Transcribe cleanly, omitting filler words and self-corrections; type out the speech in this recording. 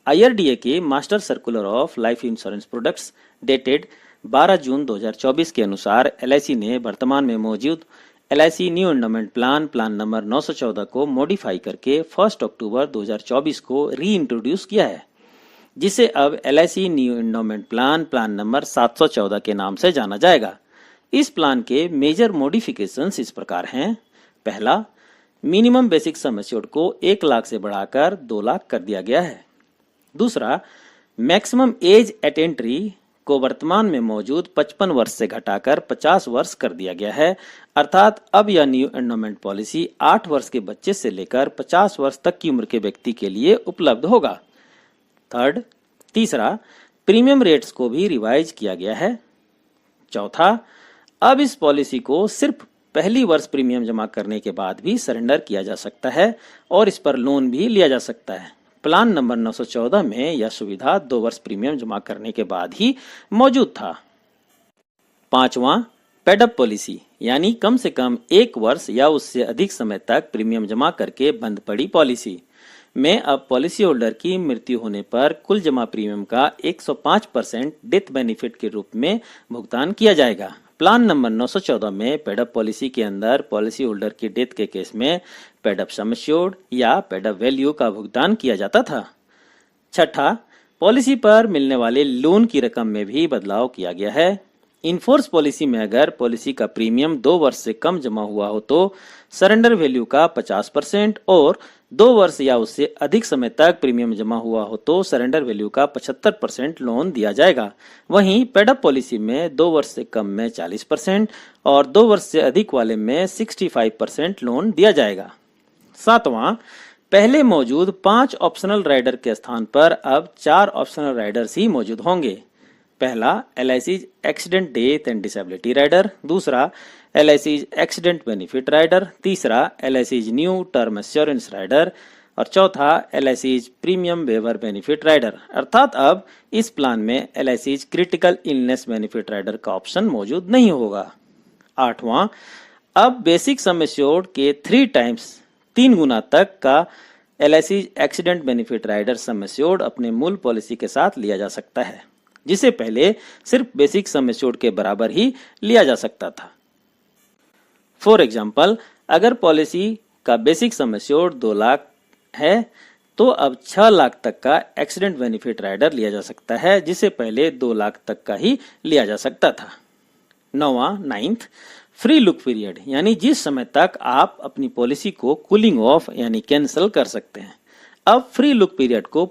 IRDA के master circular of life insurance products dated 12 जून 2024 के अनुसार LIC ने वर्तमान में मौजूद LIC new endowment plan number 914 को मॉडिफाई करके 1 अक्टूबर 2024 को री इंट्रोड्यूस किया है, जिसे अब LIC new endowment plan number 714 के नाम से जाना जाएगा। इस प्लान के मेजर मॉडिफिकेशंस इस प्रकार हैं। पहला, मिनिमम बेसिक सम एश्योर्ड को 1 लाख से बढ़ाकर 2 लाख कर दिया गया है। दूसरा, मैक्सिमम एज एट एंट्री को वर्तमान में मौजूद 55 वर्ष से घटाकर 50 वर्ष कर दिया गया है, अर्थात अब यह न्यू एंडोमेंट पॉलिसी 8 वर्ष के बच्चे से लेकर 50 वर्ष तक की उम्र के व्यक्ति के लिए उपलब्ध होगा। तीसरा, प्रीमियम रेट्स को भी रिवाइज किया गया है। चौथा, अब इस पॉलिसी को सिर्फ पहली वर्ष प्रीमियम जमा करने के बाद भी सरेंडर किया जा सकता है और इस पर लोन भी लिया जा सकता है। प्लान नंबर 914 में यह सुविधा 2 वर्ष प्रीमियम जमा करने के बाद ही मौजूद था। पांचवा, पेडअप पॉलिसी यानी कम से कम 1 वर्ष या उससे अधिक समय तक प्रीमियम जमा करके बंद पड़ी पॉलिसी में अब पॉलिसी होल्डर की मृत्यु होने पर कुल जमा प्रीमियम का 105% डेथ बेनिफिट के रूप में भुगतान किया जाएगा। प्लान नंबर 914 में पेडअप पॉलिसी के अंदर पॉलिसी होल्डर की डेथ के केस में पेडअप सम एश्योर्ड या पेडअप वैल्यू का भुगतान किया जाता था। छठा, पॉलिसी पर मिलने वाले लोन की रकम में भी बदलाव किया गया है। इनफोर्स पॉलिसी में अगर पॉलिसी का प्रीमियम 2 वर्ष से कम जमा हुआ हो तो सरेंडर वैल्यू का 50% और 2 वर्ष या उससे अधिक समय तक प्रीमियम जमा हुआ हो तो सरेंडर वैल्यू का 75% लोन दिया जाएगा। वहीं पेडअप पॉलिसी में 2 वर्ष से कम में 40% और 2 वर्ष से अधिक वाले में 65% लोन दिया जाएगा। सातवां, पहले मौजूद 5 ऑप्शनल राइडर के स्थान पर अब 4 ऑप्शनल राइडर्स ही मौजूद होंगे। पहला, LIC accident death and disability rider. दूसरा, LIC एक्सीडेंट बेनिफिट राइडर। तीसरा, LIC new term assurance rider और चौथा, LIC premium waiver benefit rider. अर्थात अब इस प्लान में LIC critical illness benefit rider का ऑप्शन मौजूद नहीं होगा। आठवां, अब बेसिक सम एश्योर्ड के 3 गुना तक का LIC accident benefit rider sum assured अपने मूल पॉलिसी के साथ लिया जा सकता है, जिसे पहले सिर्फ बेसिक सम एश्योर्ड के बराबर ही लिया जा सकता था। फॉर एग्जाम्पल, अगर पॉलिसी का बेसिक सम एश्योर्ड 2 लाख है तो अब 6 लाख तक का एक्सीडेंट बेनिफिट राइडर लिया जा सकता है, जिसे पहले 2 लाख तक का ही लिया जा सकता था। नाइन्थ, फ्री लुक पीरियड यानी जिस समय तक आप अपनी पॉलिसी को कूलिंग ऑफ यानी कैंसिल कर सकते हैं। अब फ्री लुक पीरियड को